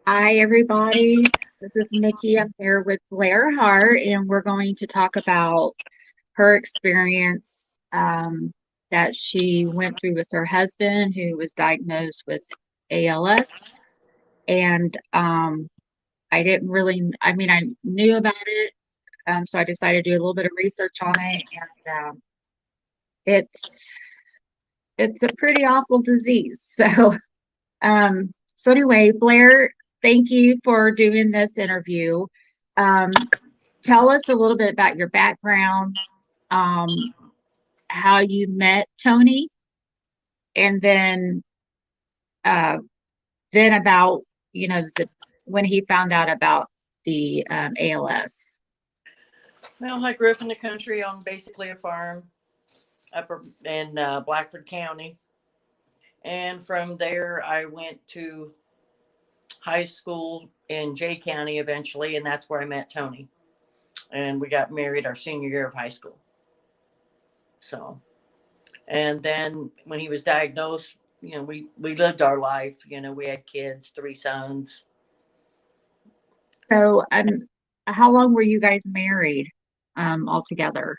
Hi, everybody. This is Nikki. I'm here with Blair Hart, and we're going to talk about her experience that she went through with her husband, who was diagnosed with ALS. And I didn't really, I mean, I knew about it, so I decided to do a little bit of research on it, and it's it's a pretty awful disease. So anyway, Blair, thank you for doing this interview. Um, Tell us a little bit about your background, um, how you met Tony, and uh, then about when he found out about the ALS. Well, I grew up in the country on basically a farm in Blackford County. And from there, I went to high school in Jay County eventually, and that's where I met Tony. And we got married our senior year of high school. So, and then when he was diagnosed, we lived our life. We had kids, three sons. So, how long were you guys married altogether?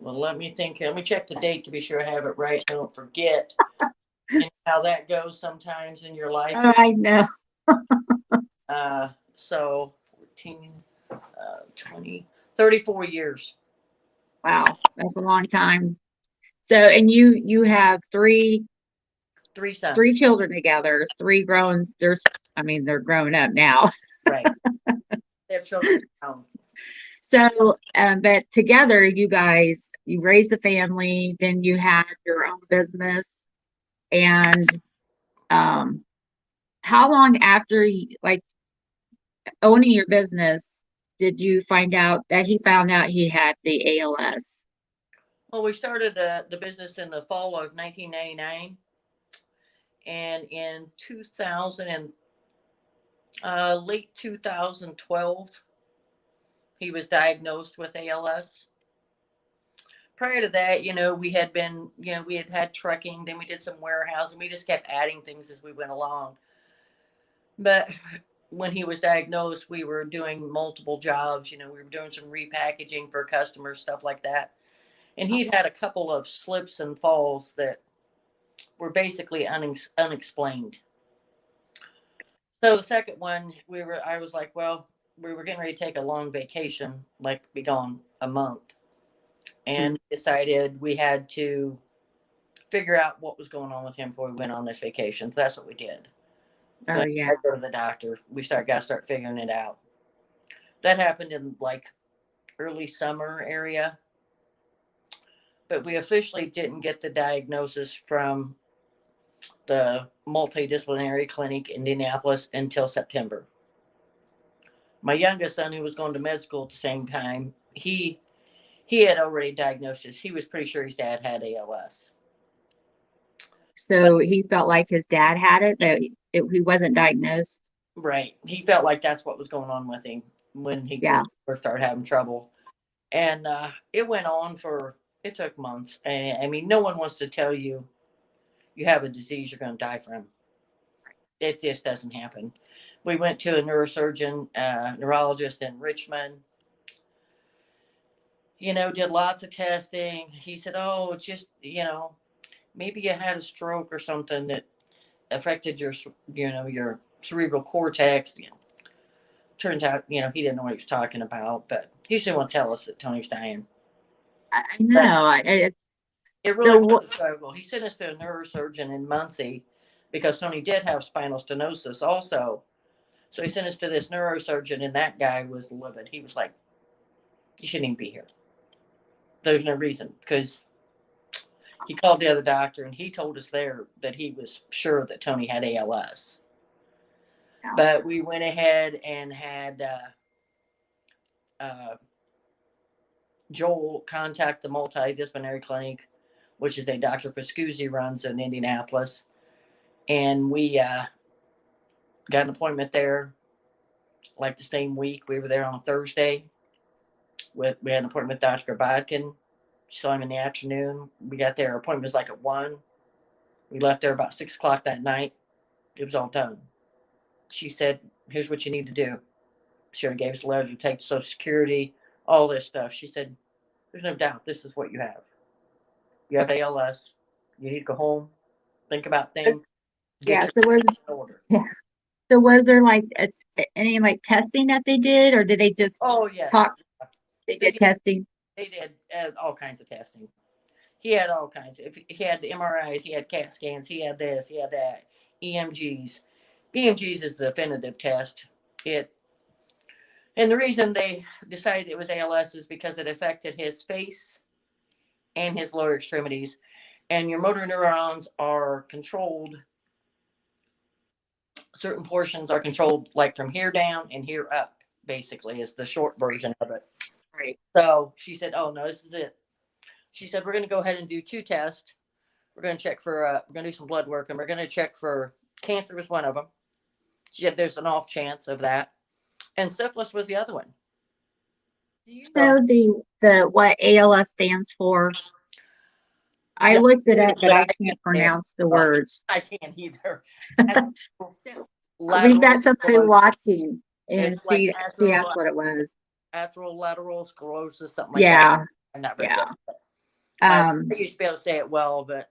Well, let me think. Let me check the date to be sure I have it right. So I don't forget. And how that goes sometimes in your life. Oh, I know. So 14, 20, 34 years. Wow, that's a long time. So, and you have Three three sons. children together, three grown. I mean, they're grown up now. Right. They have children of their own. So, but together, you raised a family, then you had your own business. And um, how long after like owning your business did you find out that he found out he had the ALS? Well, we started the business in the fall of 1999. And in 2000 and late 2012, he was diagnosed with ALS. Prior to that, we had had trucking, then we did some warehousing. We just kept adding things as we went along. But when he was diagnosed, we were doing multiple jobs. We were doing some repackaging for customers, stuff like that. And he'd had a couple of slips and falls that were basically unexplained. So the second one, I was like, well, we were getting ready to take a long vacation, like be gone a month, and decided we had to figure out what was going on with him before we went on this vacation. So that's what we did. Oh, Like, yeah. I go to the doctor. Got to start figuring it out. That happened in like early summer area, but we officially didn't get the diagnosis from the multidisciplinary clinic in Indianapolis until September. My youngest son, who was going to med school at the same time, he had already diagnosed this. He was pretty sure his dad had ALS. But So he felt like his dad had it, but he wasn't diagnosed. right, he felt like that's what was going on with him when he Yeah. first started having trouble. And it went on for, it took months. And I mean, no one wants to tell you you have a disease you're going to die from. It just doesn't happen. We went to a neurosurgeon, neurologist in Richmond, did lots of testing. He said, oh, it's just, maybe you had a stroke or something that affected your cerebral cortex. Turns out, he didn't know what he was talking about, but he just didn't want to tell us that Tony was dying. I But know. it really was So a struggle. He sent us to a neurosurgeon in Muncie because Tony did have spinal stenosis also. So he sent us to this neurosurgeon, and that guy was livid. He was like, you shouldn't even be here. There's no reason. Because he called the other doctor, and he told us there that he was sure that Tony had ALS. yeah. But we went ahead and had uh, Joel contact the multidisciplinary clinic, which is a Dr. Pascuzzi runs in Indianapolis. And we got an appointment there like the same week. We were there on a Thursday. We had an appointment with Dr. Bodkin. Saw him in the afternoon. We got there. Our appointment was like at 1. We left there about 6 o'clock that night. It was all done. she said, here's what you need to do. She already gave us a letter to take Social Security, all this stuff. She said, there's no doubt this is what you have. You have ALS. You need to go home, think about things, get Yeah. your So was life in order. yeah. So was there like any like testing that they did, or did they just Oh, yes. talk? They They did did, testing. they did all kinds of testing. He had all kinds. If he had the MRIs, he had CAT scans, he had this, he had that, EMGs. EMGs is the definitive test. It And the reason they decided it was ALS is because it affected his face and his lower extremities. And your motor neurons are controlled, certain portions are controlled like from here down and here up, basically, is the short version of it. Right. So she said, oh, no, this is it. She said, we're going to go ahead and do 2 tests. We're going to check for, we're going to do some blood work, and we're going to check for cancer was one of them. She said, there's an off chance of that. And syphilis was the other one. Do you So, know the what ALS stands for? I yeah, looked it up, but I I can't can't. pronounce the words. I can't either. We've got Lateral somebody sclerosis. watching, and It's like she asked what it was. lateral sclerosis, something like that. Yeah, I'm not very yeah. good. I Um, used to be able to say it well, but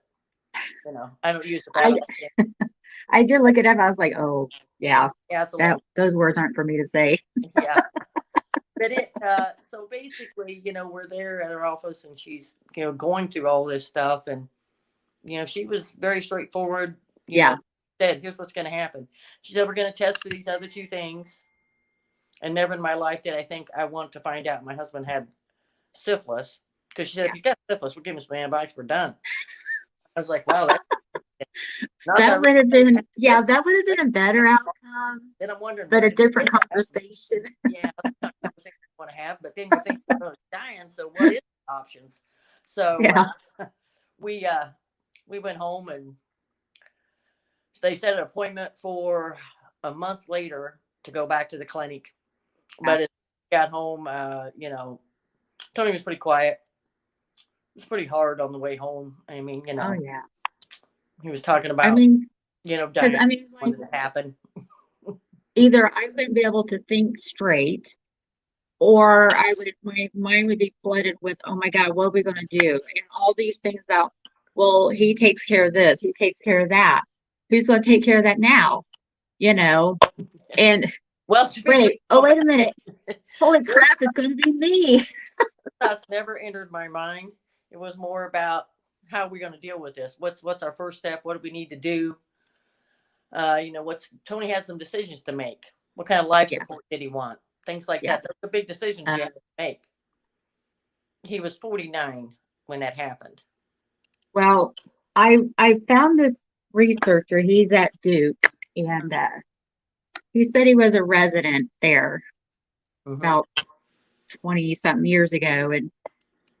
I don't use it that I often. I did look it up. I was like, oh, yeah, Yeah, it's a that long. those words aren't for me to say. Yeah, but so basically, we're there at her office, and she's going through all this stuff, and she was very straightforward. Yeah, Said, here's what's going to happen. She said, we're going to test for these other 2 things. And never in my life did I think I want to find out my husband had syphilis, because she said, yeah. if you got syphilis, we'll give him some antibiotics, we're done. I was like, wow, that's not That that. would have been, yeah, that would have been a better outcome, Then I'm wondering, but why a did he different get that? conversation. Yeah, that's not a conversation you want to have. But then you think, oh, he's dying, so what is the options? So Yeah, we went home, and they set an appointment for a month later to go back to the clinic. But as we got home, Tony was pretty quiet. It was pretty hard on the way home. I mean, oh yeah. he was talking I about, mean, because dying, I mean, like wanted to happen. either I wouldn't be able to think straight, or my mind would be flooded with, oh my God, what are we going to do? And all these things about, well, he takes care of this, he takes care of that. Who's going to take care of that now? And Well, wait, oh, wait a minute. Holy crap, it's going to be me. that's never entered my mind. It was more about how are we going to deal with this? What's our first step? What do we need to do? Tony had some decisions to make. What kind of life Yeah, support did he want? Things like yeah. that. Those are big decisions you Uh, have to make. He was 49 when that happened. well, I found this researcher. He's at Duke, and he said he was a resident there Mm-hmm. about 20 something years ago, and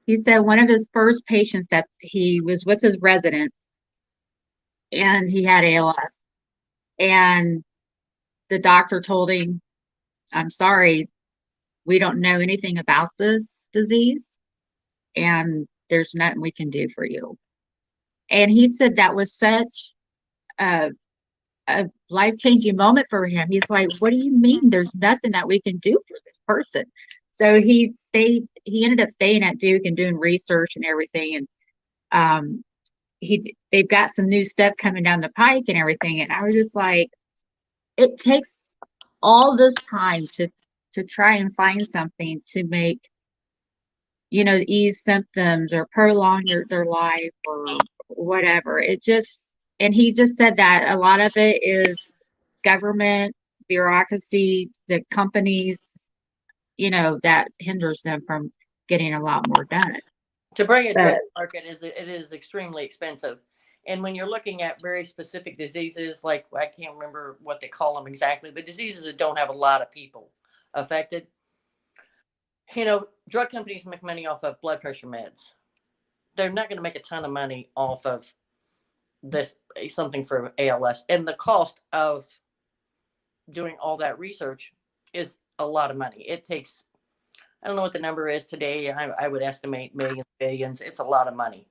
he said one of his first patients that he was with his resident, and he had ALS, and the doctor told him, I'm sorry, we don't know anything about this disease, and there's nothing we can do for you. And he said that was such a, a life-changing moment for him. He's like, what do you mean there's nothing that we can do for this person? So he ended up staying at Duke and doing research and everything. And they've got some new stuff coming down the pike and everything. And I was just like, it takes all this time to try and find something to make, ease symptoms or prolong their life or whatever. And he just said that a lot of it is government bureaucracy, the companies, that hinders them from getting a lot more done. To bring a drug But to market it is extremely expensive. And when you're looking at very specific diseases, like I can't remember what they call them exactly, but diseases that don't have a lot of people affected, drug companies make money off of blood pressure meds. They're not going to make a ton of money off of this, something for ALS. And the cost of doing all that research is a lot of money. It takes, I don't know what the number is today. I would estimate millions, billions. It's a lot of money.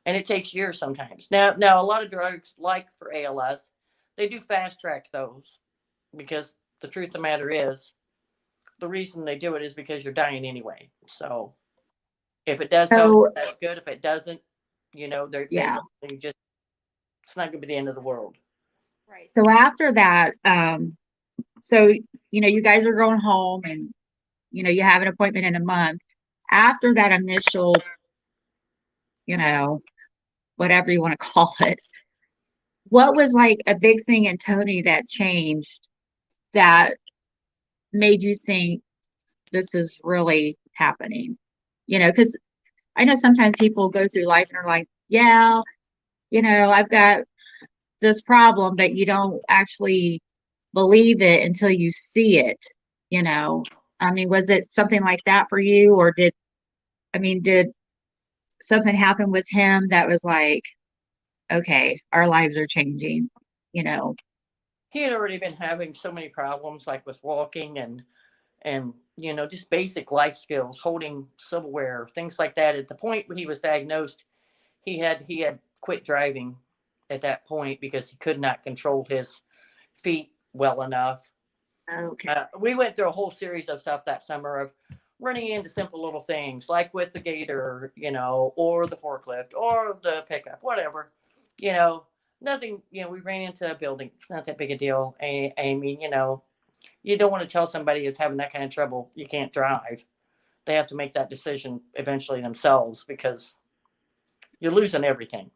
And it takes years sometimes. Now, a lot of drugs, like for ALS, they do fast track those. because the truth of the matter is, the reason they do it is because you're dying anyway. So if it does help, So, that's good. If it doesn't, they yeah. don't. Just it's not going to be the end of the world. Right. So after that, so, you guys are going home and, you have an appointment in a month. After that initial, you know, whatever you want to call it, what was like a big thing in Tony that changed that made you think this is really happening? Because I know sometimes people go through life and are like, yeah, I've got this problem, but you don't actually believe it until you see it, you know. I mean, was it something like that for you, or did something happen with him that was like, okay, our lives are changing, you know? He had already been having so many problems, like with walking and just basic life skills, holding silverware, things like that. At the point when he was diagnosed, he had quit driving at that point because he could not control his feet well enough. Okay. We went through a whole series of stuff that summer of running into simple little things like with the gator, or the forklift or the pickup, whatever, you know, nothing, we ran into a building. It's not that big a deal. I mean, you don't want to tell somebody that's having that kind of trouble you can't drive. They have to make that decision eventually themselves because you're losing everything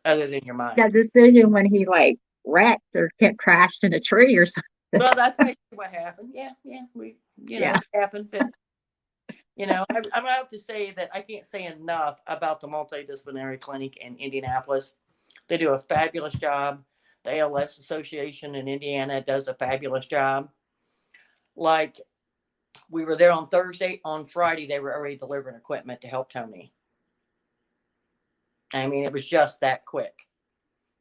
other than your That mind. decision when he like wrecked or kept crashed in a tree or something. Well, that's basically what happened. Yeah, yeah, Yeah. it happened. But I'm gonna have to say that I can't say enough about the multidisciplinary clinic in Indianapolis. They do a fabulous job. The ALS Association in Indiana does a fabulous job. Like, we were there on Thursday. On Friday, they were already delivering equipment to help Tony. I mean, it was just that quick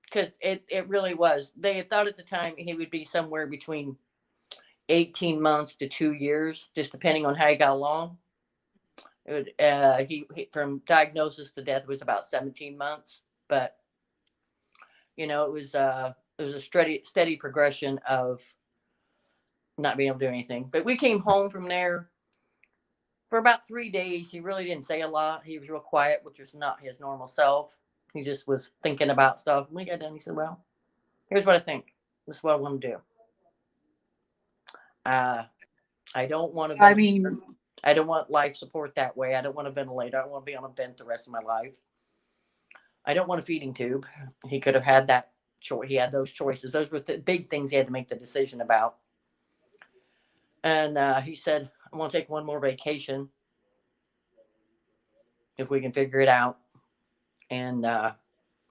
because it really was. They had thought at the time he would be somewhere between 18 months to 2 years, just depending on how he got along. It would, he from diagnosis to death was about 17 months, but it was a steady progression of not being able to do anything. But we came home from there for about 3 days. He really didn't say a lot. He was real quiet, which was not his normal self. He just was thinking about stuff. When we got done, he said, "Well, here's what I think. This is what I want to do. Uh, I don't want to I ventilate. mean, I don't want life support that way. I don't want to ventilate. I don't want to be on a vent the rest of my life. I don't want a feeding tube." He could have had that choice. He had those choices. Those were the big things he had to make the decision about. And he said, "I want to take one more vacation if we can figure it out." And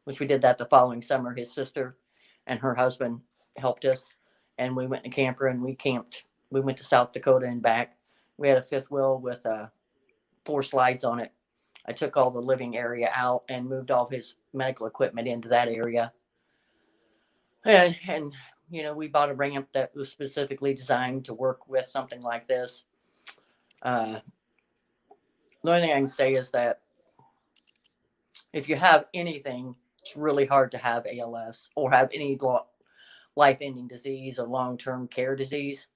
which we did that the following summer. His sister and her husband helped us, and we went in a camper and we camped. We went to South Dakota and back. We had a fifth wheel with 4 slides on it. I took all the living area out and moved all his medical equipment into that area. And we bought a ramp that was specifically designed to work with something like this. Uh, the only thing I can say is that if you have anything, it's really hard to have ALS or have any life-ending disease or long-term care disease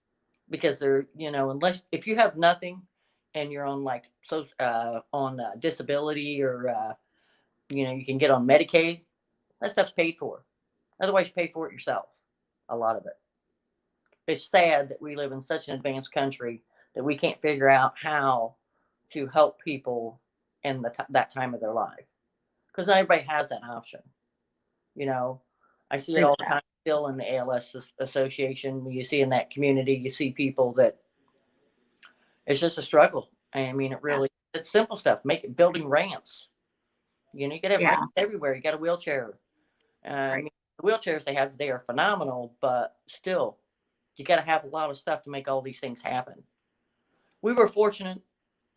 because unless if you have nothing and you're on like on disability or you can get on Medicaid, that stuff's paid for. Otherwise, you pay for it yourself. A lot of it. It's sad that we live in such an advanced country that we can't figure out how to help people in that time of their life because not everybody has that option. You know, I see it all the time exactly. still in the ALS Association. You see in that community, you see people that it's just a struggle. I mean, Yeah. it's simple stuff. Building ramps. You gotta have ramps Yeah. everywhere. You got a wheelchair. I Right. mean, the wheelchairs they have today are phenomenal, but still, you got to have a lot of stuff to make all these things happen. We were fortunate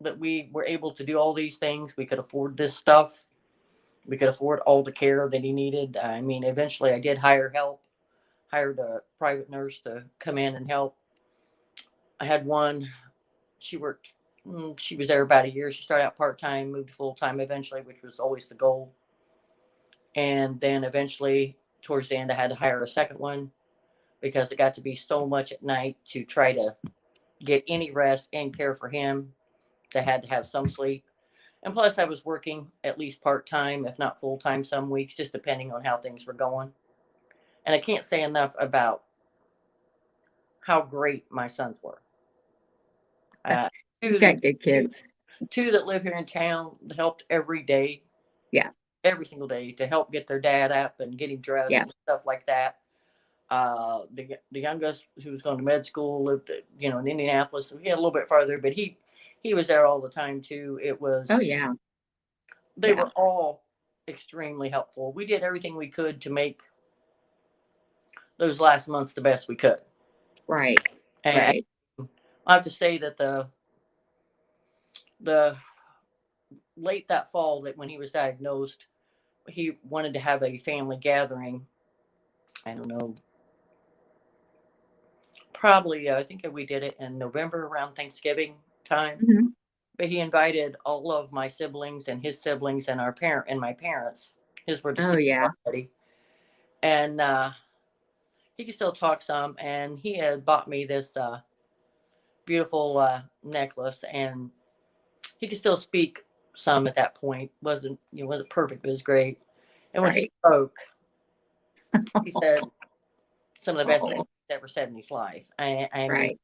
that we were able to do all these things. We could afford this stuff. We could afford all the care that he needed. I mean, eventually I did hire help, hired a private nurse to come in and help. I had one, she worked, she was there about a year. She started out part time, moved to full time eventually, which was always the goal. And then eventually, towards the end, I had to hire a second one because it got to be so much at night to try to get any rest and care for him. They had to have some sleep. And plus, I was working at least part time, if not full time, some weeks, just depending on how things were going. And I can't say enough about how great my sons were. Uh, You two, got that, good kids. two that live here in town helped every day, Yeah. every single day, to help get their dad up and get him dressed Yeah. and stuff like that. The youngest, who was going to med school, lived in Indianapolis. So he had a little bit farther, but he was there all the time too. Oh, yeah. They Yeah. were all extremely helpful. We did everything we could to make those last months the best we could. Right. And Right. I have to say that the late that fall, that when he was diagnosed, he wanted to have a family gathering. I don't know, probably I think we did it in November around Thanksgiving time. Hmm. But he invited all of my siblings and his siblings and my parents. His were Oh, deceased yeah. already, and he could still talk some. And he had bought me this beautiful necklace, and he could still speak some at that point. Wasn't perfect, but it was great. And when he Right. spoke, he said some of the best things Oh, he's ever said in his life. I mean, right.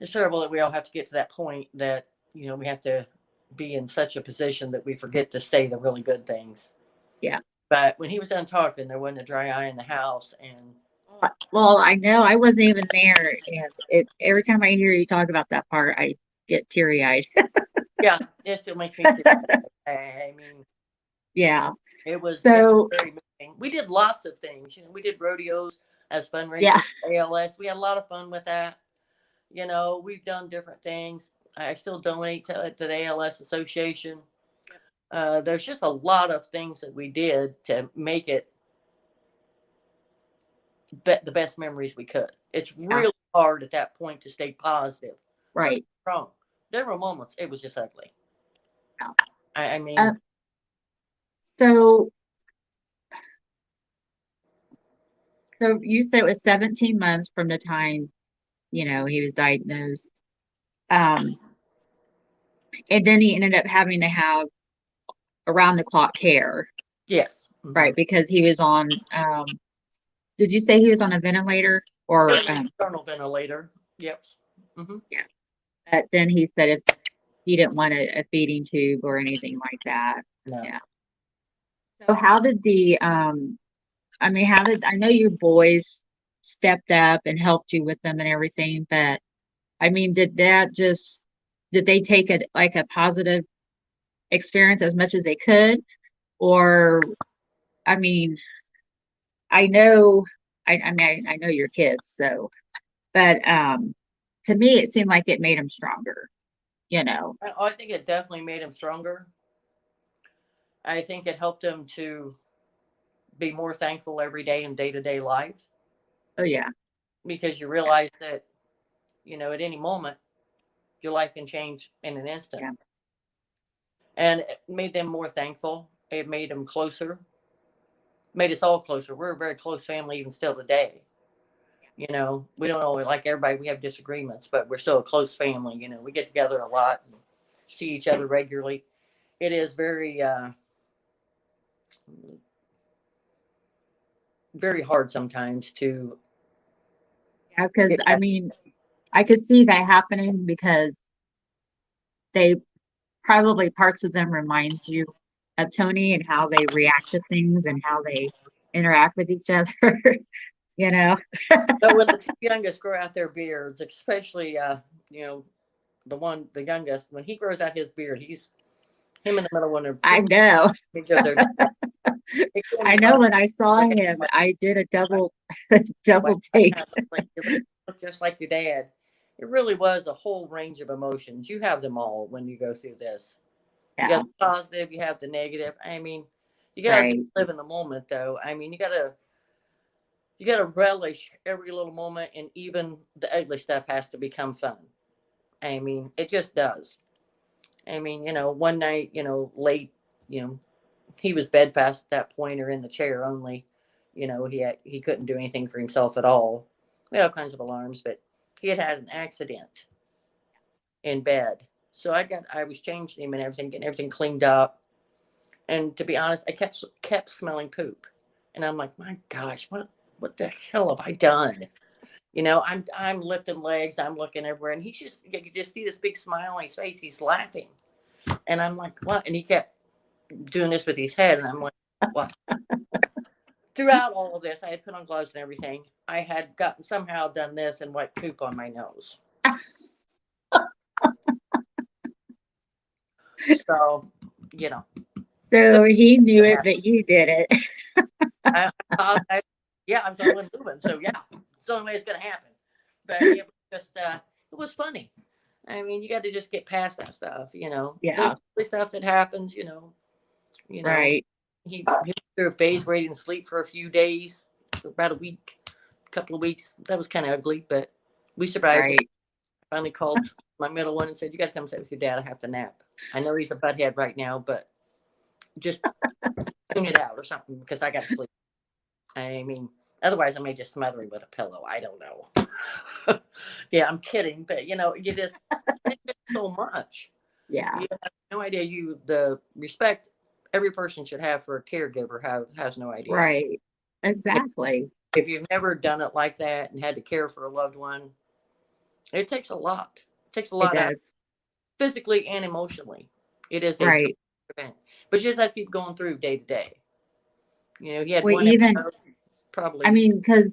it's terrible that we all have to get to that point that we have to be in such a position that we forget to say the really good things. Yeah. But when he was done talking, there wasn't a dry eye in the house, and Well, I know I wasn't even there, and every time I hear you talk about that part, I get teary eyed. yeah, it still makes me feel. I mean, Yeah. it was So, very moving. We did lots of things. We did rodeos as yeah. fundraisers for ALS. We had a lot of fun with that. We've done different things. I still donate to the ALS Association. There's just a lot of things that we did to make it the best memories we could. It's Yeah. really hard at that point to stay positive. Don't get Right. me wrong. There were moments it was just ugly. Yeah. I Uh, mean, so, so you said it was 17 months from the time, he was diagnosed. Um, and then he ended up having to have around the clock care, yes. right? Because he was on, did you say he was on a ventilator or, External ventilator. Yep. Hmm. yeah. But then he said if he didn't want a feeding tube or anything like that. No. Yeah. So how did I know your boys stepped up and helped you with them and everything, but I mean, did they take it like a positive experience as much as they could? Or, I mean, I know, I know your kids, so, but, to me, it seemed like it made them stronger, you know? I think it definitely made him stronger. I think it helped him to be more thankful every day in day to day life, Oh, yeah. because you realize that, at any moment, your life can change in an instant. Yeah. And it made them more thankful. It made them closer, made us all closer. We're a very close family even still today. We don't always like everybody. We have disagreements, but we're still a close family. We get together a lot and see each other regularly. It is very hard sometimes to Yeah, because get I back. mean, I could see that happening because they probably parts of them reminds you of Tony and how they react to things and how they interact with each other, you know? But when the two youngest grow out their beards, especially you know the youngest, when he grows out his beard, he's him and the middle one are I pretty know. much of their dad. It can I be know hard. when I saw Your dad him, might I did a like double like double take. kind of like you look just like your dad. It really was a whole range of emotions. You have them all when you go through this. You got Yeah, the positive, you have the negative. I mean, you gotta just right. live in the moment, though. I mean, you gotta relish every little moment, and even the ugly stuff has to become fun. I mean, it just does. I mean, one night, late, you know, he was bedfast at that point or in the chair only. He couldn't do anything for himself at all. We had all kinds of alarms, but he had had an accident in bed. So I was changing him and everything, getting everything cleaned up. And to be honest, I kept smelling poop, and I'm like, my gosh, what the hell have I done? I'm lifting legs, I'm looking everywhere, and you could just see this big smile on his face. He's laughing, and I'm like, what? And he kept doing this with his head, and I'm like, what? Throughout all of this, I had put on gloves and everything. I had gotten somehow done this and wiped poop on my nose. So, So he knew it, but you did it. I was the only one moving. So yeah, it's the only way it's going to happen. But it was just, it was funny. I mean, you got to just get past that stuff, Yeah. There's stuff that happens, Right. He went through a phase where he didn't sleep for a few days, for about a couple of weeks. That was kind of ugly, but we survived. Right. I finally called my middle one and said, you got to come sit with your dad. I have to nap. I know he's a butthead right now, but just tune it out or something because I got to sleep. I mean, otherwise I may just smother him with a pillow. I don't know. Yeah, I'm kidding, but you just so much. Yeah. You have no idea. The respect every person should have for a caregiver has no idea. Right. Exactly. If you've never done it like that and had to care for a loved one, it takes a lot. It takes a lot out physically and emotionally. It is a right. event, but you just have to keep going through day to day. He had Well, one even probably. I mean, because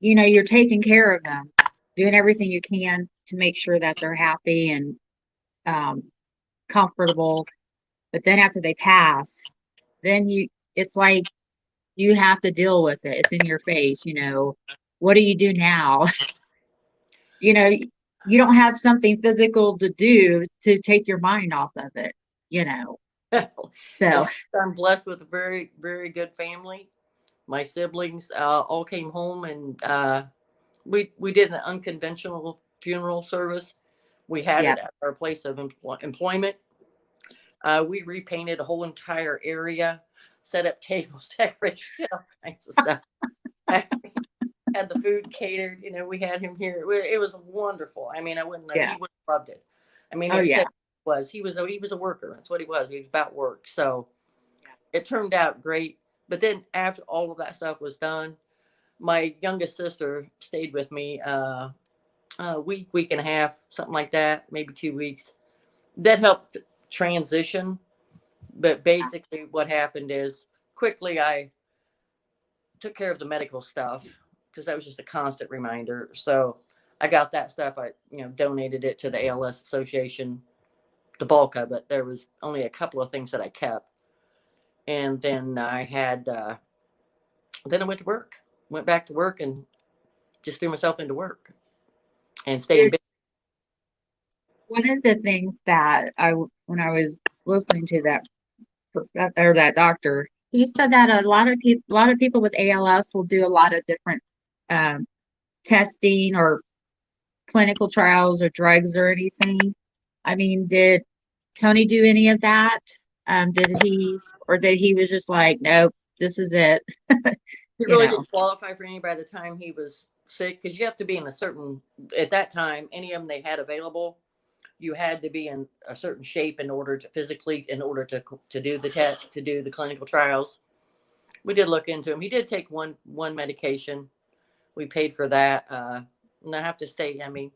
you're taking care of them, doing everything you can to make sure that they're happy and comfortable. But then after they pass, then it's like you have to deal with it. It's in your face. What do you do now? You don't have something physical to do to take your mind off of it. So I'm blessed with a very, very good family. My siblings all came home, and we did an unconventional funeral service. We had it at our place of employment. We repainted a whole entire area, set up tables, decorated, all kinds of stuff. Had the food catered. We had him here. It was wonderful. I mean, I wouldn't. He would have loved it. I mean, he was a worker. That's what he was. He was about work. So it turned out great. But then after all of that stuff was done, my youngest sister stayed with me a week and a half, something like that, maybe 2 weeks. That helped transition. But basically what happened is quickly I took care of the medical stuff because that was just a constant reminder. So I got that stuff. I, donated it to the ALS Association, the bulk of it. There was only a couple of things that I kept. And then then I went back to work and just threw myself into work and stayed in business. One of the things that when I was listening to that doctor, he said that a lot of people with ALS will do a lot of different testing or clinical trials or drugs or anything. I mean, did Tony do any of that? Did he was just like, nope, this is it. He really didn't qualify for any by the time he was sick, because you have to be in at that time, any of them they had available, you had to be in a certain shape in order to do the test, to do the clinical trials. We did look into him. He did take one medication. We paid for that. And I have to say, I mean,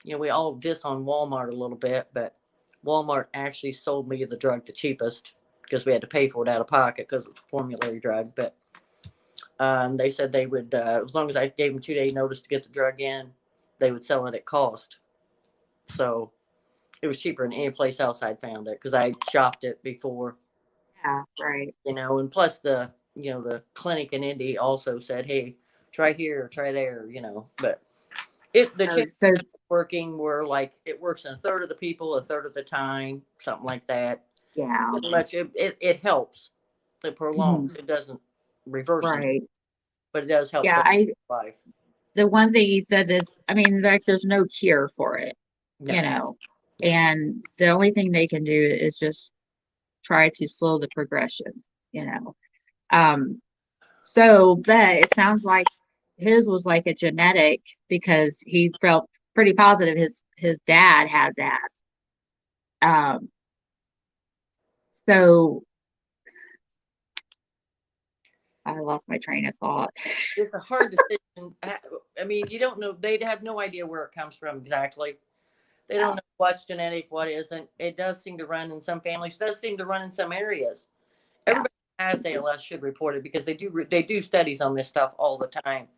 we all diss on Walmart a little bit, but Walmart actually sold me the drug the cheapest because we had to pay for it out of pocket because it's a formulary drug. But they said they would, as long as I gave them 2-day notice to get the drug in, they would sell it at cost. So it was cheaper than any place else I'd found it because I shopped it before. Yeah, right. And plus the clinic in Indy also said, hey, try here, try there, but the chances of working were like, it works in a third of the people, a third of the time, something like that. Yeah. Pretty much it helps. It prolongs. It doesn't reverse it, but it does help. Yeah, life. The one thing he said is, I mean, like, there's no cure for it, and the only thing they can do is just try to slow the progression, So, but it sounds like his was like a genetic because he felt pretty positive his dad has that. Um, so I lost my train of thought. It's a hard decision. I mean, you don't know. They have no idea where it comes from exactly. They don't Yeah, know what's genetic, what isn't. It does seem to run in some families. Does seem to run in some areas. yeah, Everybody who has ALS should report it because they do studies on this stuff all the time.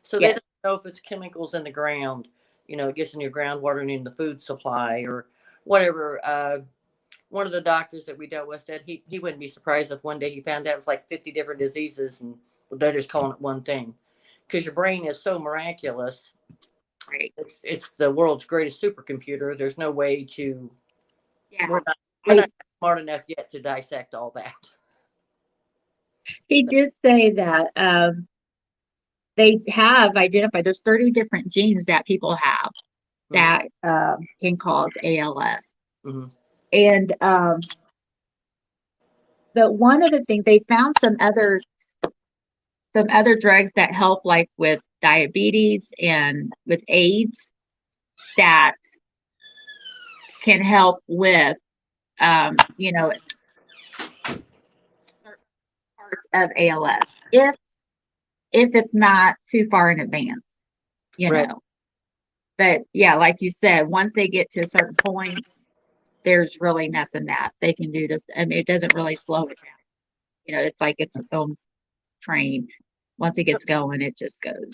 So they yeah, don't know if it's chemicals in the ground. It gets in your groundwater and in the food supply or whatever. One of the doctors that we dealt with said he wouldn't be surprised if one day he found out it was like 50 different diseases and they're just calling it one thing because your brain is so miraculous. right. It's the world's greatest supercomputer. There's no way to Yeah. we're not smart enough yet to dissect all that. He did say that they have identified there's 30 different genes that people have Mm-hmm. that can cause ALS. Mm-hmm. And but one of the things they found some other drugs that help like with diabetes and with AIDS that can help with certain parts of ALS if it's not too far in advance, you Right. know. But yeah, like you said, once they get to a certain point, there's really nothing that they can do to, I mean, it doesn't really slow it down. It's like it's its own train. Once it gets going, it just goes.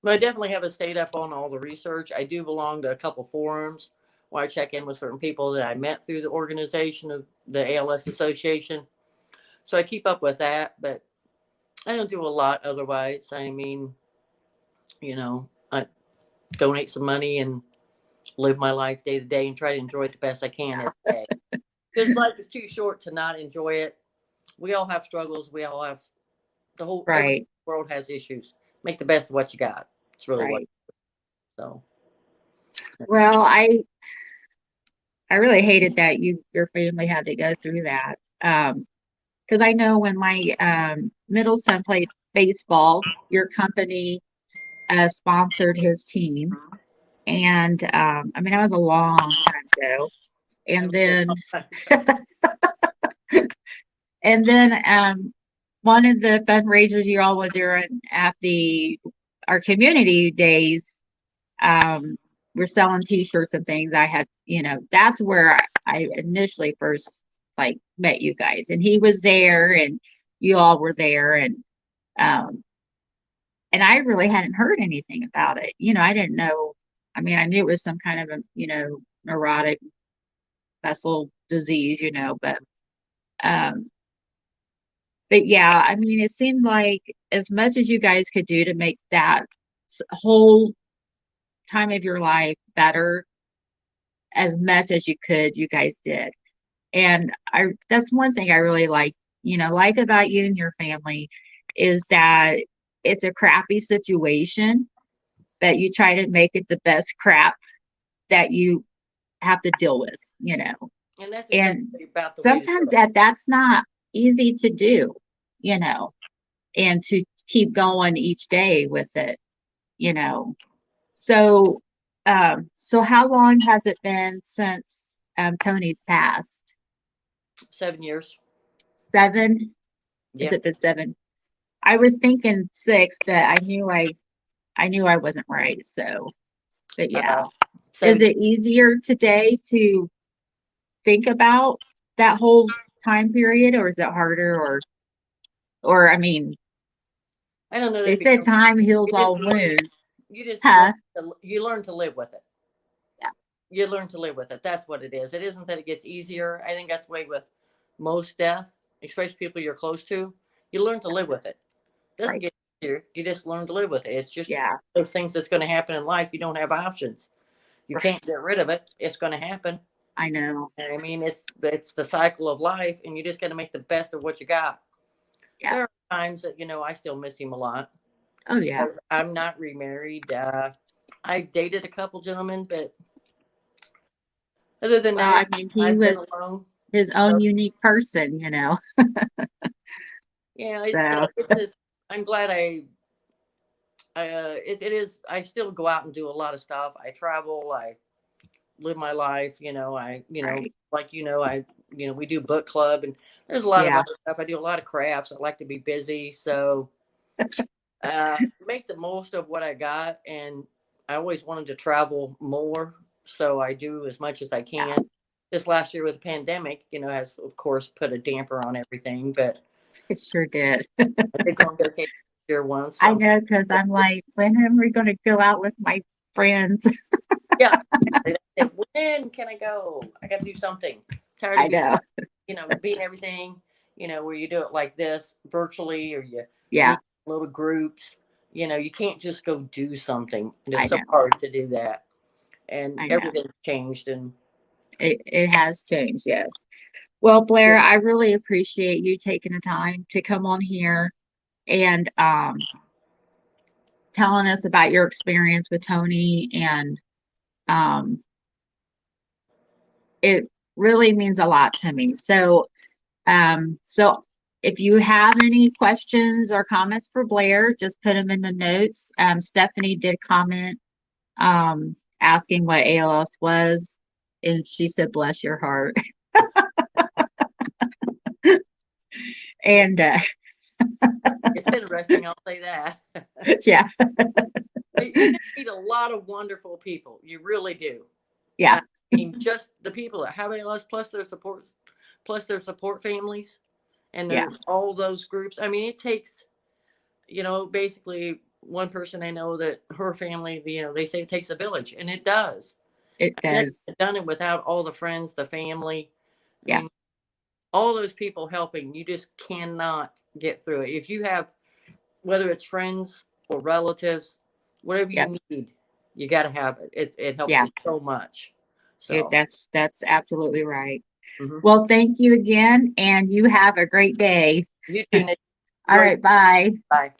But I definitely haven't stayed up on all the research. I do belong to a couple forums where I check in with certain people that I met through the organization of the ALS Association. So I keep up with that, but I don't do a lot otherwise. I mean, I donate some money and live my life day to day and try to enjoy it the best I can every day. Because life is too short to not enjoy it. We all have struggles. We all have every Right, world has issues. Make the best of what you got. It's really what. right. So Well, I really hated that your family had to go through that. Because I know when my middle son played baseball, your company sponsored his team, and I mean that was a long time ago. I And remember. then and then one of the fundraisers you all were doing at the our community days, we're selling T-shirts and things. I had, that's where I initially first like met you guys, and he was there, and you all were there, um, and I really hadn't heard anything about it. I didn't know. I mean, I knew it was some kind of a, neurotic vessel disease, um, but yeah, I mean, it seemed like as much as you guys could do to make that whole time of your life better, as much as you could, you guys did. And that's one thing I really like about you and your family is that it's a crappy situation, but you try to make it the best crap that you have to deal with. And that's And exactly about the way to do sometimes it. that's not easy to do, you know, and to keep going each day with it, you know. So, so how long has it been since Tony's passed? 7 years. 7? Is Yeah. it been 7? I was thinking 6, but I knew I wasn't right. So, but yeah, Uh, is 7 years. it easier today to think about that whole time period, or is it harder? Or I mean, I don't know that they it said becomes. time heals You just all learn. wounds, You just learn. huh? You learn to live with it. Yeah, You learn to live with it. That's what it is. It isn't that it gets easier. I think that's the way with most death, especially people you're close to. You learn to live with it. It doesn't right. get easier. You just learn to live with it. It's just Yeah, those things that's going to happen in life. You don't have options. You right. can't get rid of it. It's going to happen. I know. I mean, it's the cycle of life, and you just got to make the best of what you got. Yeah. There are times that I still miss him a lot. Oh yeah. I'm not remarried. I dated a couple gentlemen, but other than Well, that, I mean, he I've been was alone. his So own unique person. yeah, it's So it's just I'm glad it is, I still go out and do a lot of stuff. I travel, I live my life, Right. like, we do book club, and there's a lot of Yeah. other stuff. I do a lot of crafts. I like to be busy. So, make the most of what I got. And I always wanted to travel more. So I do as much as I Yeah. can. This last year with the pandemic, has of course put a damper on everything, but It sure did. I did go on vacation this year once. I So know, because I'm like, when are we going to go out with my friends? yeah. I said, when can I go? I got to do something. Tired I of being, know. being everything, where you do it like this virtually, or you Yeah, meet little groups. You can't just go do something. And I it's so know. hard to do that. And I know. everything's changed. And It has changed, yes. Well, Blair, yeah, I really appreciate you taking the time to come on here and telling us about your experience with Tony. And um, it really means a lot to me. So if you have any questions or comments for Blair, just put them in the notes. Stephanie did comment asking what ALS was, and she said, "Bless your heart." And it's interesting. I'll say that. yeah, You just meet a lot of wonderful people. You really do. yeah, I mean, just the people that have ALS plus their support families, and yeah, their all those groups. I mean, it takes, basically one person I know that her family, they say it takes a village, and it does. it I mean, I does. couldn't have done it without all the friends, the family. I Yeah, mean, all those people helping. You just cannot get through it if you have, whether it's friends or relatives, whatever yeah, you need, you got to have it. It helps yeah. you so much. So, That's absolutely right. mhm. Well, thank you again, and you have a great day. You too, Nick. All Enjoy. right, bye. Bye.